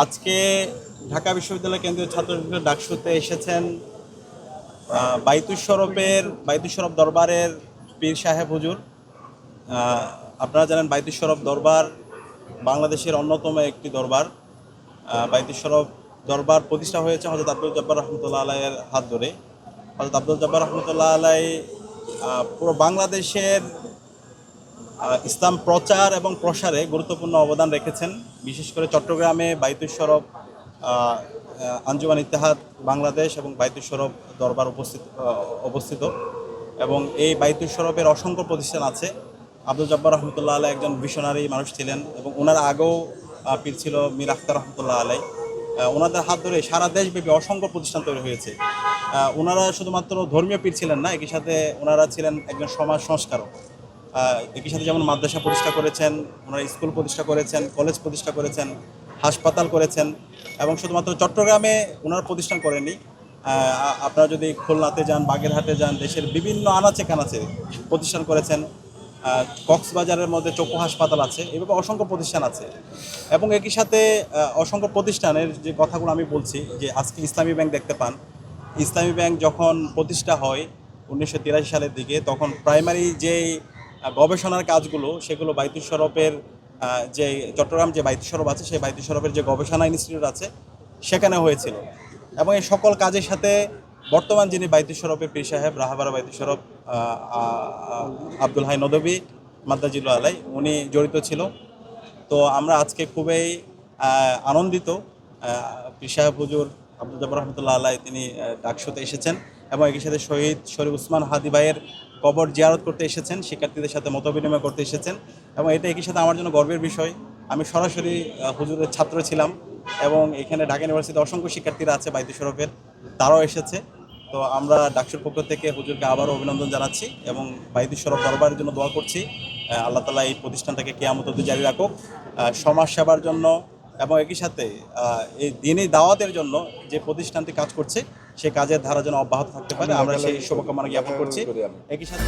আজকে ঢাকা বিশ্ববিদ্যালয় কেন্দ্রীয় ছাত্র সংসদের ডাকসুতে এসেছেন বাইতুশ শরফ দরবারের পীর সাহেব হুজুর। আপনারা জানেন বাইতুশ শরফ দরবার বাংলাদেশের অন্যতম একটি দরবার। বাইতুশ শরফ দরবার প্রতিষ্ঠা হয়েছে হযরত আব্দুল জব্বার রহমতুল্লাহ আলাইয়ের হাত ধরে। হযরত আব্দুল জব্বার রহমতুল্লাহ আলাই পুরো বাংলাদেশের ইসলাম প্রচার এবং প্রসারে গুরুত্বপূর্ণ অবদান রেখেছেন। বিশেষ করে চট্টগ্রামে বাইতুশ শরফ আঞ্জুমান ইত্তেহাদ বাংলাদেশ এবং বাইতুশ শরফ দরবার অবস্থিত এবং এই বাইতুশ শরফের অসংখ্য প্রতিষ্ঠান আছে। আব্দুল জব্বার রহমতুল্লাহ আলাই একজন ভিশনারি মানুষ ছিলেন এবং ওনার আগেও পীর ছিল মীর আখতার রহমতুল্লাহ আলাই। ওনাদের হাত ধরে সারা দেশব্যাপী অসংখ্য প্রতিষ্ঠান তৈরি হয়েছে। ওনারা শুধুমাত্র ধর্মীয় পীর ছিলেন না, একই সাথে ওনারা ছিলেন একজন সমাজ সংস্কারক। একই সাথে যেমন মাদ্রাসা প্রতিষ্ঠা করেছেন, ওনারা স্কুল প্রতিষ্ঠা করেছেন, কলেজ প্রতিষ্ঠা করেছেন, হাসপাতাল করেছেন এবং শুধুমাত্র চট্টগ্রামে ওনারা প্রতিষ্ঠান করেননি। আপনারা যদি খুলনাতে যান, বাগেরহাটে যান, দেশের বিভিন্ন আনাচে কানাচে প্রতিষ্ঠান করেছেন। কক্সবাজারের মধ্যে চক্ষু হাসপাতাল আছে, এভাবে অসংখ্য প্রতিষ্ঠান আছে এবং একই সাথে অসংখ্য প্রতিষ্ঠানের যে কথাগুলো আমি বলছি, যে আজকে ইসলামী ব্যাংক দেখতে পান। ইসলামী ব্যাংক যখন প্রতিষ্ঠা হয় 1983 সালের দিকে, তখন প্রাইমারি যেই গবেষণার কাজগুলো সেগুলো বাইতুশ শরফের যে চট্টগ্রাম যে বাইতুশ শরফ আছে, সেই বাইতুশ শরফের যে গবেষণা ইনস্টিটিউট আছে সেখানে হয়েছিল এবং এই সকল কাজের সাথে বর্তমান যিনি বাইতুশ শরফের পীর সাহেব রাহাবারা বাইতুশ শরফ আব্দুল হাই নদভী মাদ্দাজিল্লাহ আলাই, উনি জড়িত ছিল। তো আমরা আজকে খুবই আনন্দিত পীর সাহেব হুজুর আব্দুল জব্বার রহমতুল্লাহ আলাই তিনি ডাকসুতে এসেছেন এবং একই সাথে শহীদ শরীফ উসমান হাদি ভাইয়ের কবর জিয়ারত করতে এসেছেন, শিক্ষার্থীদের সাথে মত বিনিময় করতে এসেছেন এবং এটা একই সাথে আমার জন্য গর্বের বিষয়। আমি সরাসরি হুজুরের ছাত্র ছিলাম এবং এখানে ঢাকা ইউনিভার্সিটিতে অসংখ্য শিক্ষার্থীরা আছে বাইতুশ শরফের, তারাও এসেছে। তো আমরা ডাকসুর পক্ষ থেকে হুজুরকে আবারও অভিনন্দন জানাচ্ছি এবং বাইতুশ শরফ দরবারের জন্য দোয়া করছি। আল্লাহ তাআলা এই প্রতিষ্ঠানটাকে কিয়ামত অবধি জারি রাখুক, সমাজ সেবার জন্য এবং একই সাথে এই দিনই দাওয়াতের জন্য যে প্রতিষ্ঠানটি কাজ করছে সেই কাজের ধারা যেন অব্যাহত থাকতে পারে, আমরা সেই শুভকামনা জ্ঞাপন করছি। একই সাথে